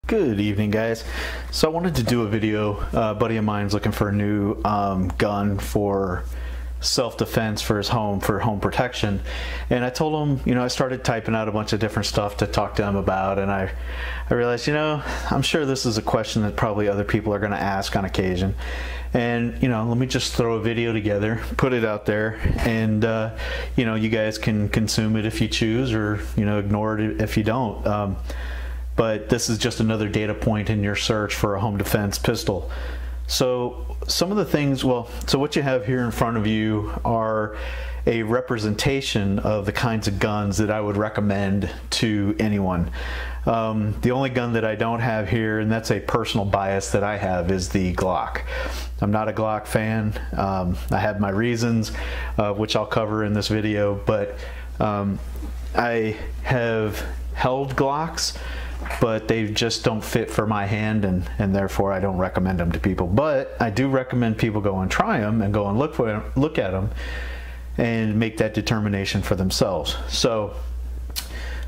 Good evening, guys. So I wanted to do a video. A buddy of mine's looking for a new gun for self-defense for his home, for home protection, and I told him, I started typing out a bunch of different stuff to talk to him about, and I realized, I'm sure this is a question that probably other people are going to ask on occasion, and let me just throw a video together, put it out there, and you guys can consume it if you choose, or ignore it if you don't. But this is just another data point in your search for a home defense pistol. So some of the things, so what you have here in front of you are a representation of the kinds of guns that I would recommend to anyone. The only gun that I don't have here, and that's a personal bias that I have, is the Glock. I'm not a Glock fan. I have my reasons, which I'll cover in this video, but I have held Glocks, but they just don't fit for my hand, and therefore I don't recommend them to people. But I do recommend people go and try them and go and look at them and make that determination for themselves. So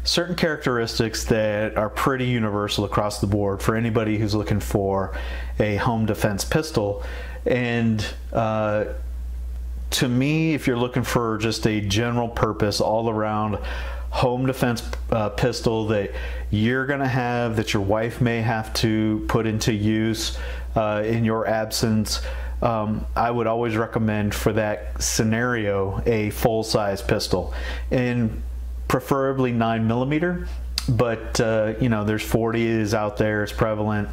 certain characteristics that are pretty universal across the board for anybody who's looking for a home defense pistol. And to me, if you're looking for just a general purpose all around home defense pistol that you're gonna have, that your wife may have to put into use in your absence, I would always recommend for that scenario a full-size pistol, and preferably 9mm, but there's 40s out there, it's prevalent.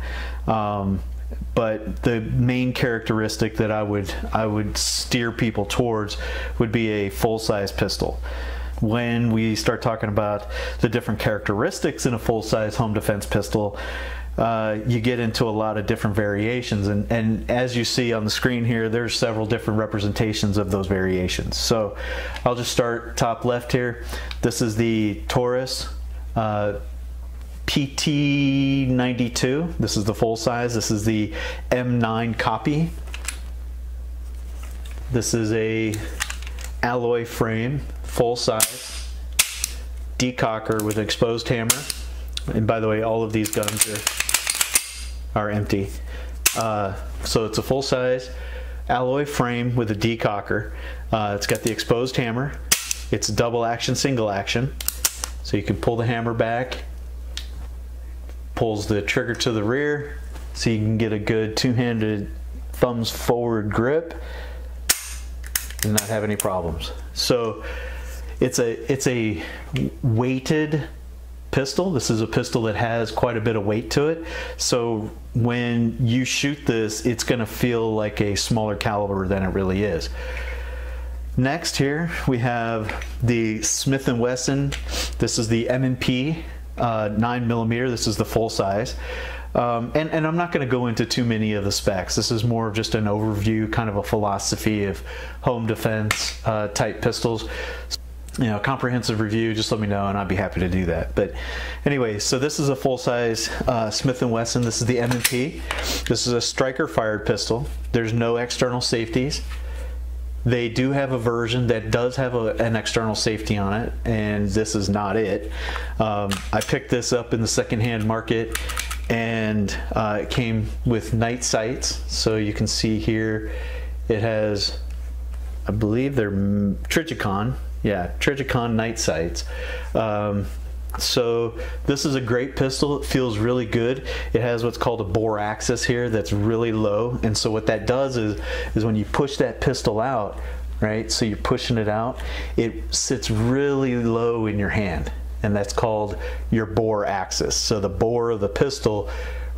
But the main characteristic that I would steer people towards would be a full-size pistol. When we start talking about the different characteristics in a full-size home defense pistol, you get into a lot of different variations, and as you see on the screen here, there's several different representations of those variations. So I'll just start top left here. This is the Taurus PT92. This is the full size. This is the M9 copy. This is a alloy frame, full size, decocker with exposed hammer. And by the way, all of these guns are empty. So it's a full size alloy frame with a decocker. It's got the exposed hammer. It's double action, single action. So you can pull the hammer back, pulls the trigger to the rear, so you can get a good two-handed thumbs forward grip and not have any problems. So it's a weighted pistol. This is a pistol that has quite a bit of weight to it. So when you shoot this, it's gonna feel like a smaller caliber than it really is. Next here we have the Smith & Wesson. This is the M&P 9mm. This is the full size. And I'm not going to go into too many of the specs. This is more of just an overview, kind of a philosophy of home defense type pistols. Comprehensive review, just let me know and I'd be happy to do that. But anyway, so this is a full-size Smith & Wesson. This is the M&P. This is a striker fired pistol. There's no external safeties. They do have a version that does have an external safety on it, and this is not it. I picked this up in the secondhand market, and it came with night sights. So you can see here it has, I believe they're Trijicon. Yeah, Trijicon night sights. So this is a great pistol. It feels really good. It has what's called a bore axis here that's really low, and so what that does is when you push that pistol out, right, so you're pushing it out, it sits really low in your hand, and that's called your bore axis. So the bore of the pistol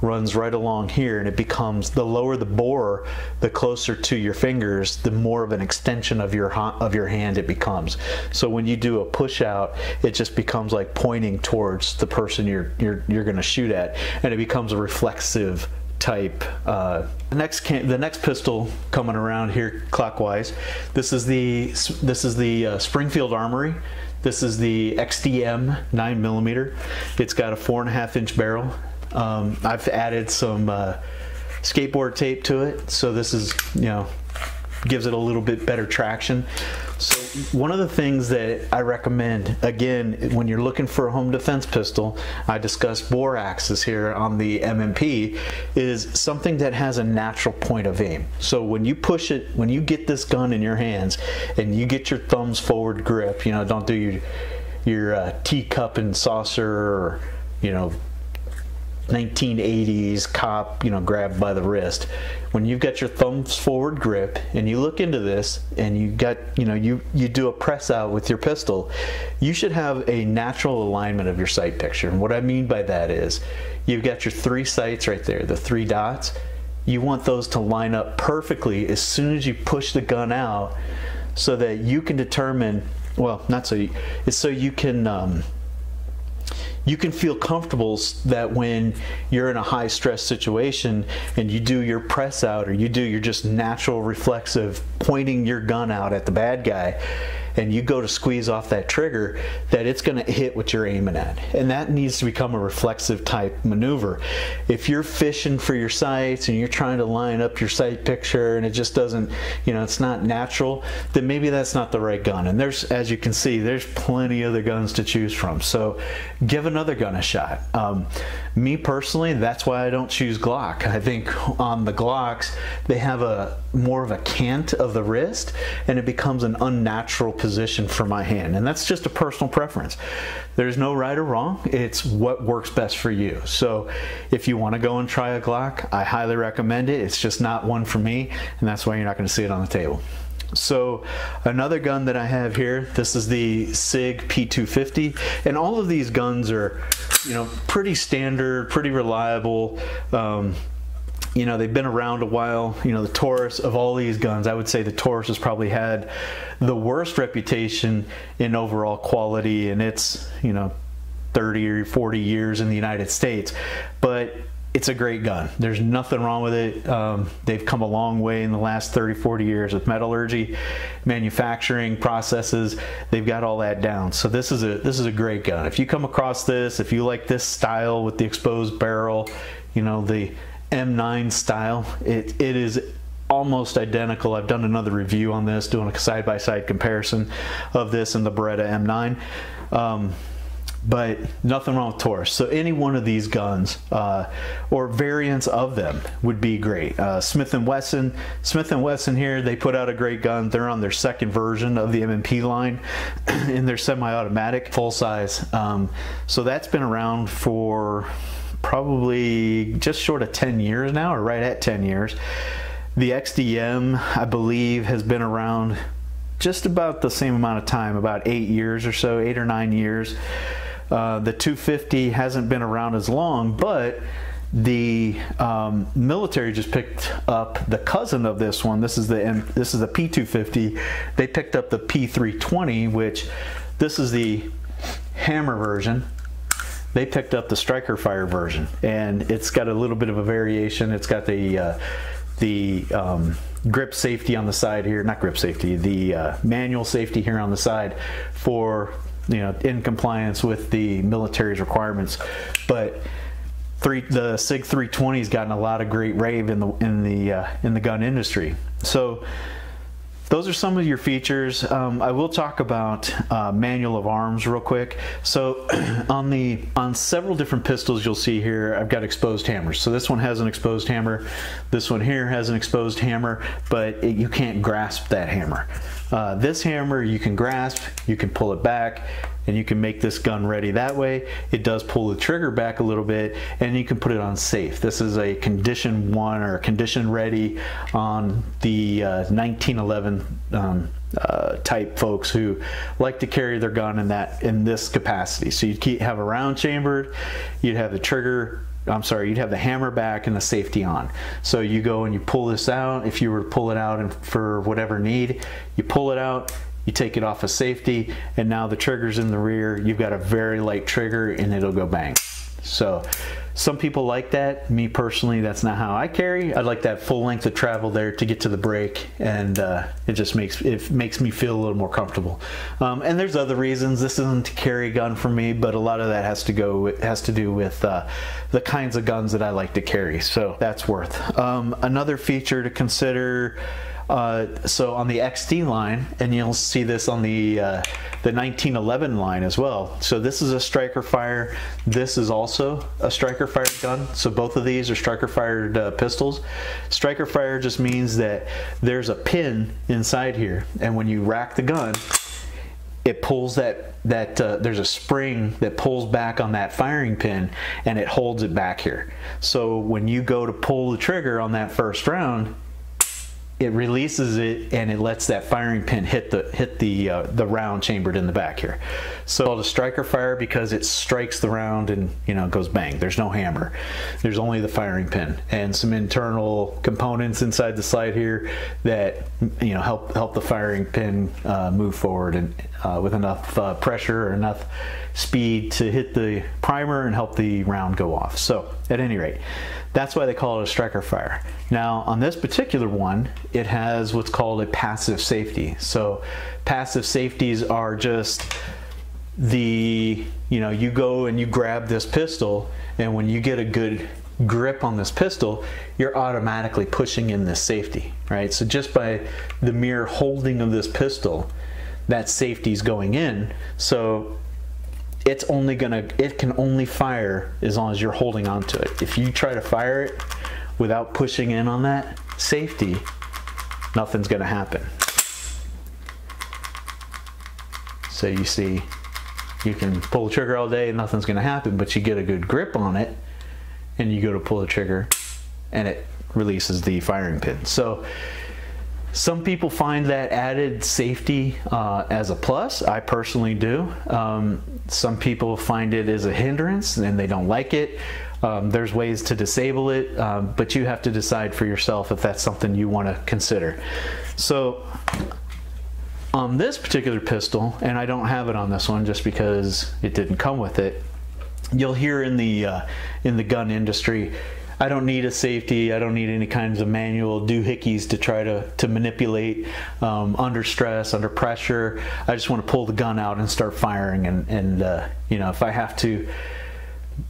runs right along here, and it becomes, the lower the bore, the closer to your fingers, the more of an extension of your hand it becomes. So when you do a push out, it just becomes like pointing towards the person you're going to shoot at, and it becomes a reflexive type. The next pistol coming around here clockwise, this is the Springfield Armory. This is the XDM 9mm. It's got a 4.5-inch barrel. I've added some skateboard tape to it, so this is, gives it a little bit better traction. So one of the things that I recommend, again, when you're looking for a home defense pistol, I discussed bore axes here on the MMP, is something that has a natural point of aim. So when you push it, when you get this gun in your hands and you get your thumbs forward grip, you know, don't do your teacup and saucer, or, you know, 1980s cop, you know, grab by the wrist. When you've got your thumbs forward grip and you look into this and you got, you know, you do a press out with your pistol, you should have a natural alignment of your sight picture. And what I mean by that is you've got your 3 sights right there, the 3 dots. You want those to line up perfectly as soon as you push the gun out, so that you can determine, well, not so, it's so you can feel comfortable that when you're in a high stress situation and you do your press out, or you do your just natural reflexive pointing your gun out at the bad guy, and you go to squeeze off that trigger, that it's going to hit what you're aiming at. And that needs to become a reflexive type maneuver. If you're fishing for your sights and you're trying to line up your sight picture and it just doesn't, you know, it's not natural, then maybe that's not the right gun. And there's, as you can see, there's plenty other guns to choose from. So give another gun a shot. Me personally, that's why I don't choose Glock. I think on the Glocks, they have a more of a cant of the wrist, and it becomes an unnatural position for my hand. And that's just a personal preference. There's no right or wrong. It's what works best for you. So if you want to go and try a Glock, I highly recommend it. It's just not one for me, and that's why you're not going to see it on the table. So another gun that I have here, this is the SIG P250, and all of these guns are, you know, pretty standard, pretty reliable. You know, they've been around a while. You know, the Taurus, of all these guns, I would say the Taurus has probably had the worst reputation in overall quality, and it's, you know, 30 or 40 years in the United States, but it's a great gun. There's nothing wrong with it. They've come a long way in the last 30, 40 years with metallurgy, manufacturing processes. They've got all that down. So this is a great gun. If you come across this, if you like this style with the exposed barrel, you know, the M9 style, it is almost identical. I've done another review on this, doing a side-by-side comparison of this and the Beretta M9. But nothing wrong with Taurus. So any one of these guns or variants of them would be great. Smith & Wesson here, they put out a great gun. They're on their 2nd version of the MMP line in their semi-automatic full size. So that's been around for probably just short of 10 years now, or right at 10 years. The XDM, I believe, has been around just about the same amount of time, about 8 years or so, 8 or 9 years. The 250 hasn't been around as long, but the military just picked up the cousin of this one. This is the P250. They picked up the P320, which this is the hammer version. They picked up the Striker Fire version, and it's got a little bit of a variation. It's got the grip safety on the side here, not grip safety, the manual safety here on the side for, you know, in compliance with the military's requirements. But the SIG 320 has gotten a lot of great rave in the gun industry. So those are some of your features. I will talk about manual of arms real quick. So on several different pistols you'll see here, I've got exposed hammers. So this one has an exposed hammer. This one here has an exposed hammer, but you can't grasp that hammer. This hammer you can grasp, you can pull it back, and you can make this gun ready that way. It does pull the trigger back a little bit, and you can put it on safe. This is a condition 1 or condition ready on the 1911 type folks who like to carry their gun in this capacity. So you'd have a round chambered, you'd have the trigger, you'd have the hammer back and the safety on. So you go and you pull this out. If you were to pull it out and for whatever need, you pull it out, you take it off of safety, and now the trigger's in the rear. You've got a very light trigger and it'll go bang. So some people like that. Me personally, that's not how I carry. I like that full length of travel there to get to the break, and it just makes me feel a little more comfortable. And there's other reasons. This isn't a carry gun for me, but a lot of that has to do with the kinds of guns that I like to carry. So that's worth. Another feature to consider So on the XD line, and you'll see this on the 1911 line as well. So this is a striker fire. This is also a striker fired gun. So both of these are striker fired pistols. Striker fire just means that there's a pin inside here, and when you rack the gun, it pulls there's a spring that pulls back on that firing pin, and it holds it back here. So when you go to pull the trigger on that first round, it releases it and it lets that firing pin hit the round chambered in the back here. So it's called a striker fire because it strikes the round and, you know, it goes bang. There's no hammer. There's only the firing pin and some internal components inside the sight here that, you know, help the firing pin move forward and with enough pressure or enough speed to hit the primer and help the round go off. So at any rate, that's why they call it a striker fire. Now on this particular one, it has what's called a passive safety. So passive safeties are just you know, you go and you grab this pistol, and when you get a good grip on this pistol, you're automatically pushing in this safety, right? So just by the mere holding of this pistol, that safety is going in. So it can only fire as long as you're holding on to it. If you try to fire it without pushing in on that safety, nothing's gonna happen. So you see, you can pull the trigger all day and nothing's gonna happen, but you get a good grip on it and you go to pull the trigger and it releases the firing pin. So some people find that added safety as a plus. I personally do. Some people find it as a hindrance and they don't like it. There's ways to disable it, but you have to decide for yourself if that's something you want to consider. So on this particular pistol, and I don't have it on this one just because it didn't come with it, you'll hear in the gun industry, I don't need a safety, I don't need any kinds of manual doohickeys to try to manipulate under stress, under pressure. I just want to pull the gun out and start firing, and you know, if I have to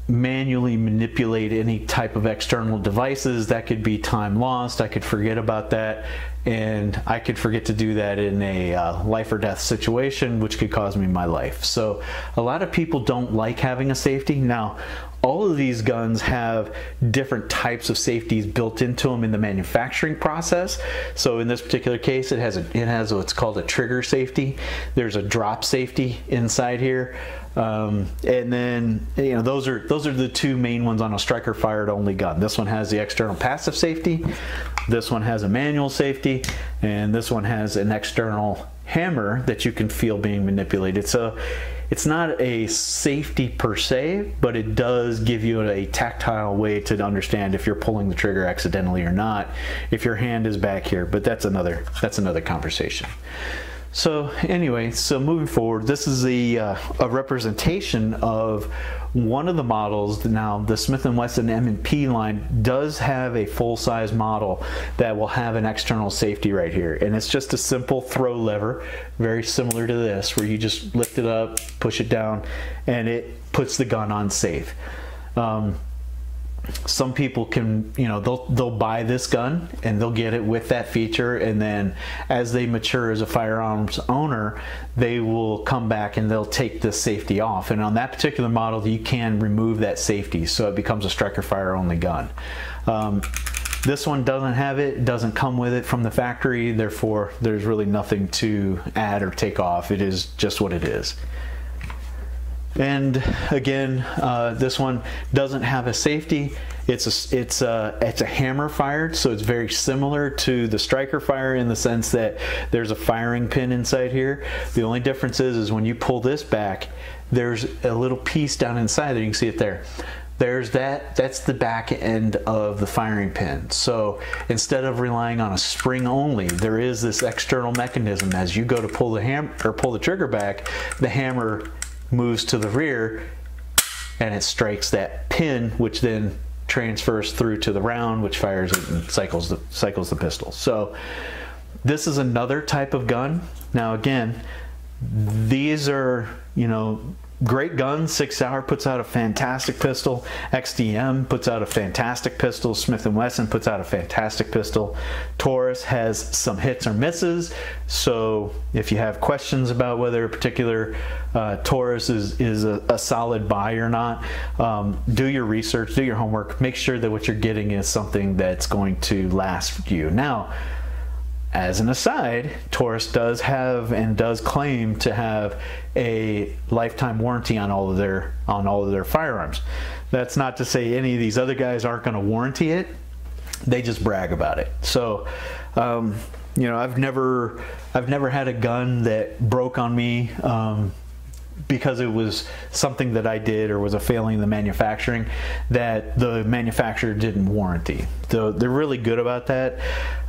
manually manipulate any type of external devices, that could be time lost. I could forget about that, and I could forget to do that in a life or death situation, which could cause me my life. So a lot of people don't like having a safety. Now, all of these guns have different types of safeties built into them in the manufacturing process. So in this particular case, it has what's called a trigger safety. There's a drop safety inside here. And then, you know, those are the two main ones on a striker fired only gun. This one has the external passive safety, this one has a manual safety, and this one has an external hammer that you can feel being manipulated. So it's not a safety per se, but it does give you a tactile way to understand if you're pulling the trigger accidentally or not, if your hand is back here, but that's another conversation. So anyway, so moving forward, this is a representation of one of the models. Now the Smith & Wesson M&P line does have a full-size model that will have an external safety right here, and it's just a simple throw lever, very similar to this, where you just lift it up, push it down, and it puts the gun on safe. Some people can, you know, they'll buy this gun and they'll get it with that feature, and then as they mature as a firearms owner, they will come back and they'll take this safety off. And on that particular model, you can remove that safety, so it becomes a striker fire only gun. This one doesn't have it, doesn't come with it from the factory, therefore there's really nothing to add or take off. It is just what it is. And again, this one doesn't have a safety. It's a hammer fired, so it's very similar to the striker fire in the sense that there's a firing pin inside here. The only difference is when you pull this back, there's a little piece down inside there. You can see it there. There's that's the back end of the firing pin. So instead of relying on a spring only, there is this external mechanism. As you go to pull the trigger back, the hammer moves to the rear and it strikes that pin, which then transfers through to the round, which fires it and cycles the pistol. So this is another type of gun. Now again, these are, you know, great gun. Sig Sauer puts out a fantastic pistol. XDM puts out a fantastic pistol. Smith & Wesson puts out a fantastic pistol. Taurus has some hits or misses. So if you have questions about whether a particular Taurus is a solid buy or not, do your research, do your homework. Make sure that what you're getting is something that's going to last you. Now, as an aside, Taurus does have and does claim to have a lifetime warranty on all of their firearms. That's not to say any of these other guys aren't going to warranty it. They just brag about it. So, you know, I've never had a gun that broke on me because it was something that I did or was a failing in the manufacturing that the manufacturer didn't warranty. So they're really good about that.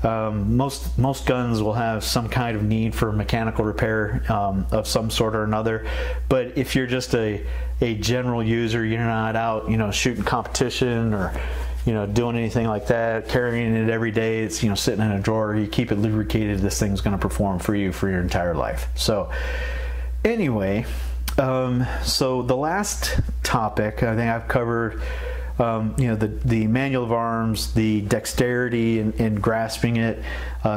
Most guns will have some kind of need for mechanical repair of some sort or another. But if you're just a general user, you're not out, you know, shooting competition or, you know, doing anything like that, carrying it every day, it's, you know, sitting in a drawer, you keep it lubricated, this thing's going to perform for you for your entire life. So anyway, so the last topic, I think I've covered, you know, the manual of arms, the dexterity in grasping it,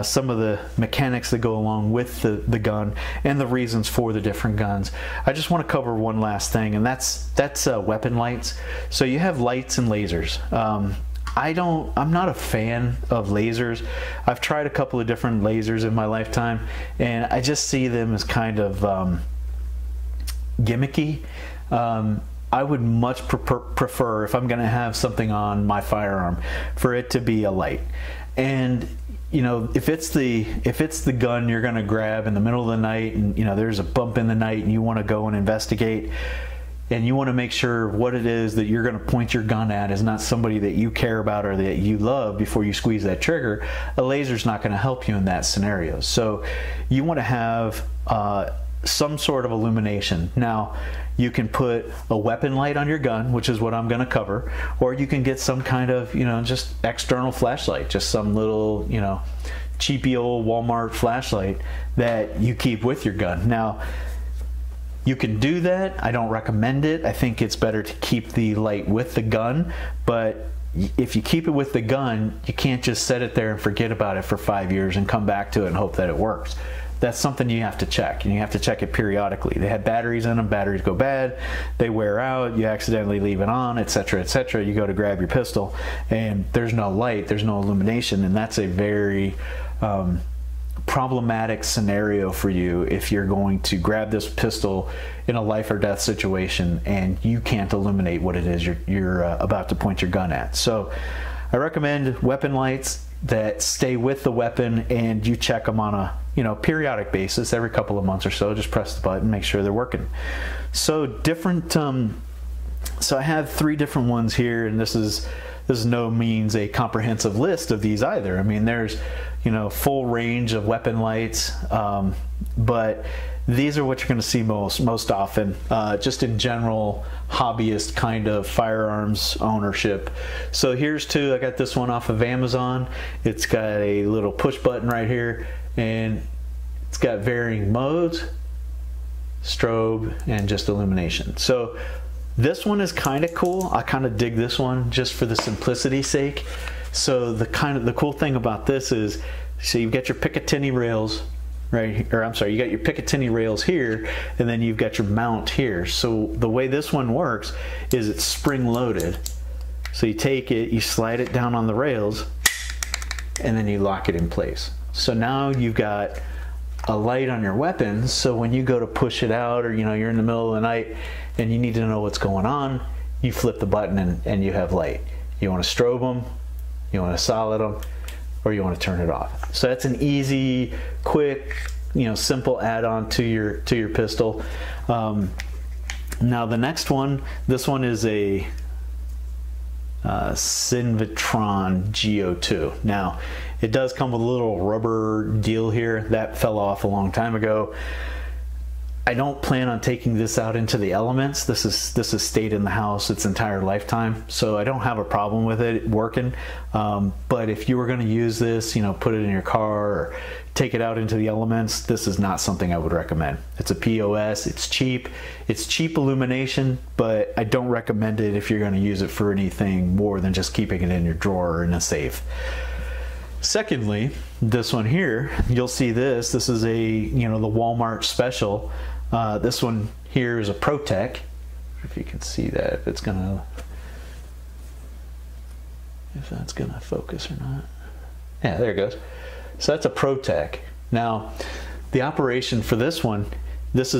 some of the mechanics that go along with the gun, and the reasons for the different guns. I just want to cover one last thing, and that's weapon lights. So you have lights and lasers. I'm not a fan of lasers. I've tried a couple of different lasers in my lifetime, and I just see them as kind of gimmicky. I would much prefer, if I'm going to have something on my firearm, for it to be a light. And you know, if it's the gun you're going to grab in the middle of the night, and you know there's a bump in the night, and you want to go and investigate, and you want to make sure what it is that you're going to point your gun at is not somebody that you care about or that you love before you squeeze that trigger, a laser's not going to help you in that scenario. So you want to have some sort of illumination. Now, you can put a weapon light on your gun, which is what I'm going to cover, or you can get some kind of, you know, just external flashlight, just some little, you know, cheapy old Walmart flashlight that you keep with your gun. Now, you can do that. I don't recommend it. I think it's better to keep the light with the gun, but if you keep it with the gun, you can't just set it there and forget about it for 5 years and come back to it and hope that it works. That's something you have to check, and you have to check it periodically. They have batteries in them, batteries go bad, they wear out, you accidentally leave it on, etc., etc. You go to grab your pistol and there's no light, there's no illumination, and that's a very problematic scenario for you if you're going to grab this pistol in a life or death situation and you can't illuminate what it is you're about to point your gun at. So I recommend weapon lights that stay with the weapon, and you check them on a, you know, periodic basis, every couple of months or so. Just press the button, make sure they're working. So different, so I have 3 different ones here, and this is no means a comprehensive list of these either. I mean, there's, you know, full range of weapon lights, but these are what you're going to see most often, just in general hobbyist kind of firearms ownership. So here's 2. I got this one off of Amazon. It's got a little push button right here, and it's got varying modes, strobe, and just illumination. So this one is kind of cool. I kind of dig this one just for the simplicity's sake. So the cool thing about this is, so you've got your Picatinny rails right, or I'm sorry, you got your Picatinny rails here, and then you've got your mount here. So the way this one works is it's spring loaded. So you take it, you slide it down on the rails, and then you lock it in place. So now you've got a light on your weapon, so when you go to push it out, or you know, you're in the middle of the night and you need to know what's going on, you flip the button and you have light. You want to strobe them, you want to solid them, or you want to turn it off. So that's an easy, quick, you know, simple add-on to your pistol. Now the next one, this one is a Cinvatron Go2. Now it does come with a little rubber deal here that fell off a long time ago. I don't plan on taking this out into the elements. This has stayed in the house its entire lifetime, so I don't have a problem with it working. But if you were going to use this, you know, put it in your car or take it out into the elements, this is not something I would recommend. It's a POS, it's cheap illumination, but I don't recommend it if you're going to use it for anything more than just keeping it in your drawer or in a safe. Secondly, this one here, you'll see this is a, you know, the Walmart special. This one here is a ProTech. If you can see that, if that's gonna focus or not. Yeah, there it goes. So that's a ProTech. Now, the operation for this one, this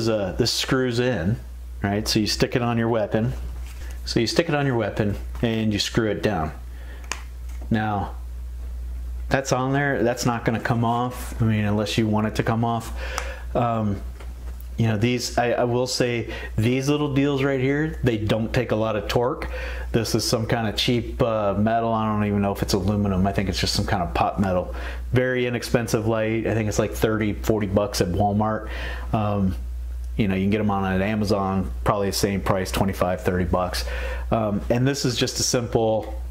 screws in, right? So you stick it on your weapon. So you stick it on your weapon and you screw it down. Now, that's on there, that's not going to come off, I mean, unless you want it to come off. You know, these, I will say, these little deals right here, they don't take a lot of torque. This is some kind of cheap metal. I don't even know if it's aluminum. I think it's just some kind of pot metal. Very inexpensive light. I think it's like 30, 40 bucks at Walmart. You know, you can get them on Amazon, probably the same price, 25, 30 bucks. And this is just a simple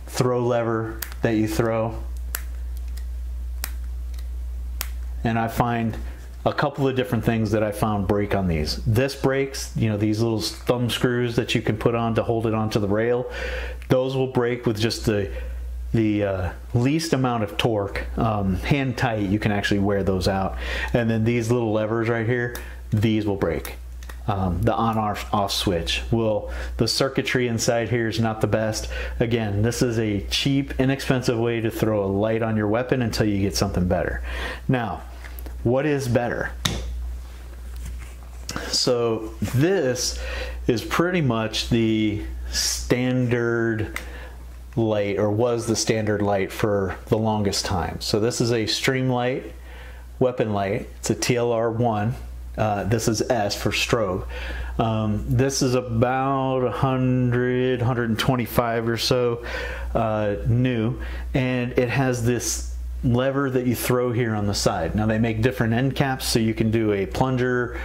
throw lever that you throw. And I find a couple of different things that I found break on these. This breaks, you know, these little thumb screws that you can put on to hold it onto the rail. Those will break with just the least amount of torque. Hand tight, you can actually wear those out. And then these little levers right here, these will break. The on-off switch will, the circuitry inside here is not the best. Again, this is a cheap, inexpensive way to throw a light on your weapon until you get something better. Now, what is better? So this is pretty much the standard light, or was the standard light for the longest time. So this is a Streamlight weapon light. It's a TLR1. This is S for strobe. This is about 100, 125 or so new, and it has this lever that you throw here on the side. Now they make different end caps, so you can do a plunger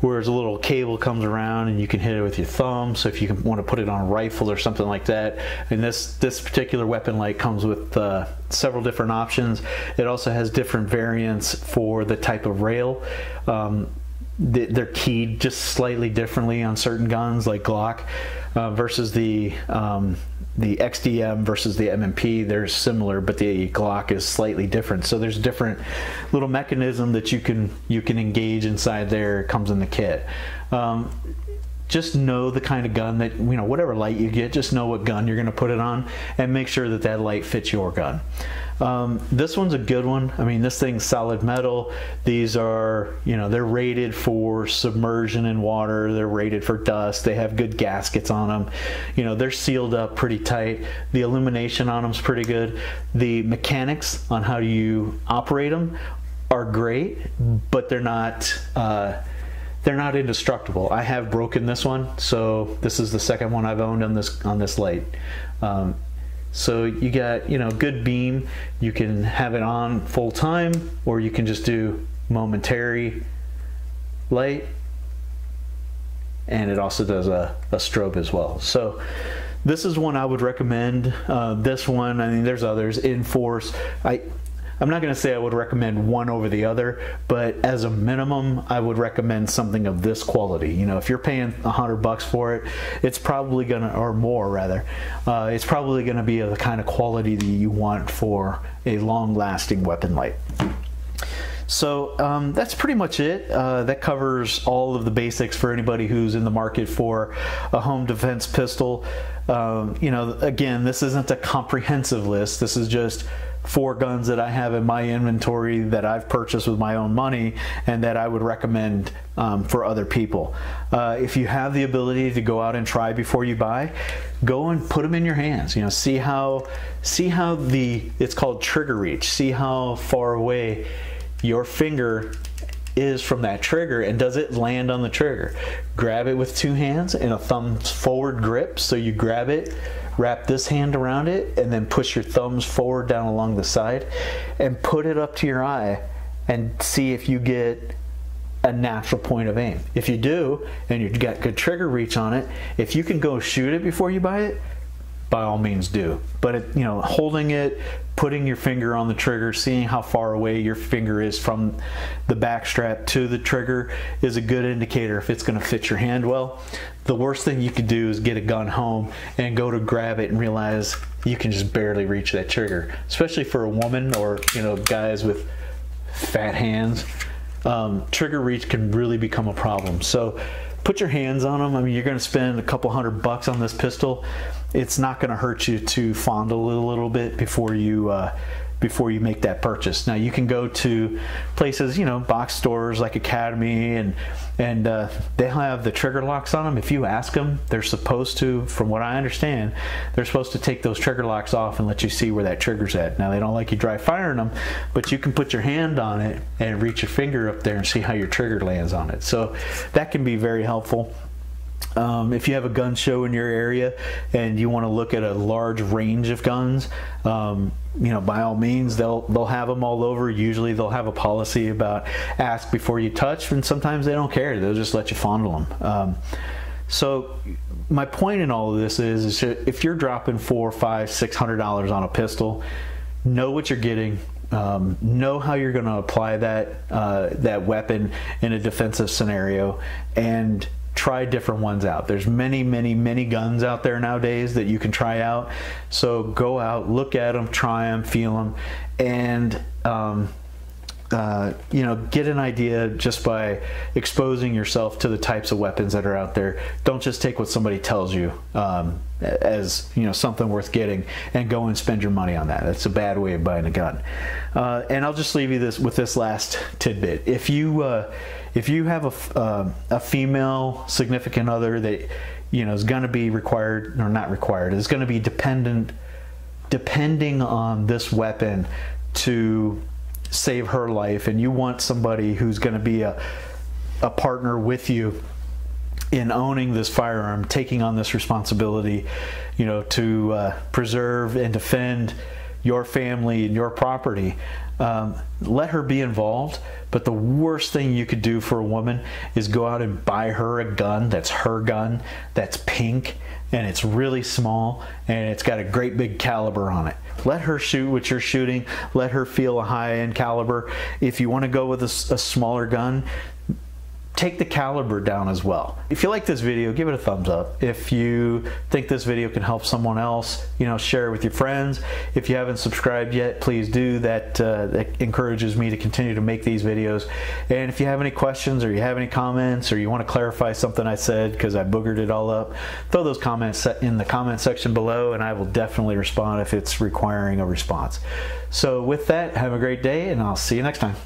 where a little cable comes around and you can hit it with your thumb, so if you want to put it on a rifle or something like that. And this particular weapon light comes with several different options. It also has different variants for the type of rail. They're keyed just slightly differently on certain guns, like Glock versus the XDM versus the M&P. They're similar, but the Glock is slightly different. So there's different little mechanism that you can engage inside there. It comes in the kit. Just know the kind of gun that, you know, whatever light you get, just know what gun you're going to put it on and make sure that that light fits your gun. This one's a good one. I mean, this thing's solid metal. These are, you know, they're rated for submersion in water. They're rated for dust. They have good gaskets on them. You know, they're sealed up pretty tight. The illumination on them's pretty good. The mechanics on how you operate them are great, but they're not indestructible. I have broken this one, so this is the second one I've owned on this light. So you got, you know, good beam. You can have it on full time, or you can just do momentary light, and it also does a strobe as well. So this is one I would recommend. This one, I mean, there's others. Inforce. I'm not going to say I would recommend one over the other, but as a minimum, I would recommend something of this quality. You know, if you're paying $100 for it, it's probably gonna, or more rather, it's probably gonna be of the kind of quality that you want for a long-lasting weapon light. So that's pretty much it. That covers all of the basics for anybody who's in the market for a home defense pistol. You know, again, this isn't a comprehensive list. This is just 4 guns that I have in my inventory that I've purchased with my own money and that I would recommend for other people. If you have the ability to go out and try before you buy, go and put them in your hands. You know, see how it's called trigger reach. See how far away your finger is from that trigger, and does it land on the trigger. Grab it with 2 hands in a thumb forward grip. So you grab it, wrap this hand around it, and then push your thumbs forward down along the side and put it up to your eye and see if you get a natural point of aim. If you do, and you've got good trigger reach on it, if you can go shoot it before you buy it, by all means do. But it, you know, holding it, putting your finger on the trigger, seeing how far away your finger is from the back strap to the trigger is a good indicator if it's going to fit your hand well. The worst thing you could do is get a gun home and go to grab it and realize you can just barely reach that trigger, especially for a woman or, you know, guys with fat hands. Trigger reach can really become a problem. So put your hands on them. I mean, you're going to spend a couple $100 on this pistol. It's not going to hurt you to fondle it a little bit before you make that purchase. Now you can go to places, you know, box stores like Academy, and they'll have the trigger locks on them. If you ask them, they're supposed to, from what I understand, they're supposed to take those trigger locks off and let you see where that trigger's at. Now they don't like you dry firing them, but you can put your hand on it and reach your finger up there and see how your trigger lands on it. So that can be very helpful. If you have a gun show in your area and you want to look at a large range of guns, you know, by all means, they'll have them all over. Usually they'll have a policy about ask before you touch, and sometimes they don't care. They'll just let you fondle them. So my point in all of this is if you're dropping $400, $500, $600 on a pistol, know what you're getting. Know how you're going to apply that weapon in a defensive scenario, and try different ones out. There's many guns out there nowadays that you can try out. So go out, look at them, try them, feel them, and you know, get an idea just by exposing yourself to the types of weapons that are out there. Don't just take what somebody tells you as, you know, something worth getting and go and spend your money on that. That's a bad way of buying a gun. And I'll just leave you with this last tidbit. If you have a female significant other that, you know, is going to be required, or not required, is going to be depending on this weapon to save her life, and you want somebody who's going to be a partner with you in owning this firearm, taking on this responsibility, you know, to preserve and defend your family and your property, let her be involved. But the worst thing you could do for a woman is go out and buy her a gun that's her gun, that's pink, and it's really small, and it's got a great big caliber on it. Let her shoot what you're shooting. Let her feel a high-end caliber. If you want to go with a smaller gun, take the caliber down as well. If you like this video, give it a thumbs up. If you think this video can help someone else, you know, share it with your friends. If you haven't subscribed yet, please do. That encourages me to continue to make these videos. And if you have any questions, or you have any comments, or you want to clarify something I said because I boogered it all up, throw those comments in the comment section below, and I will definitely respond if it's requiring a response. So with that, have a great day, and I'll see you next time.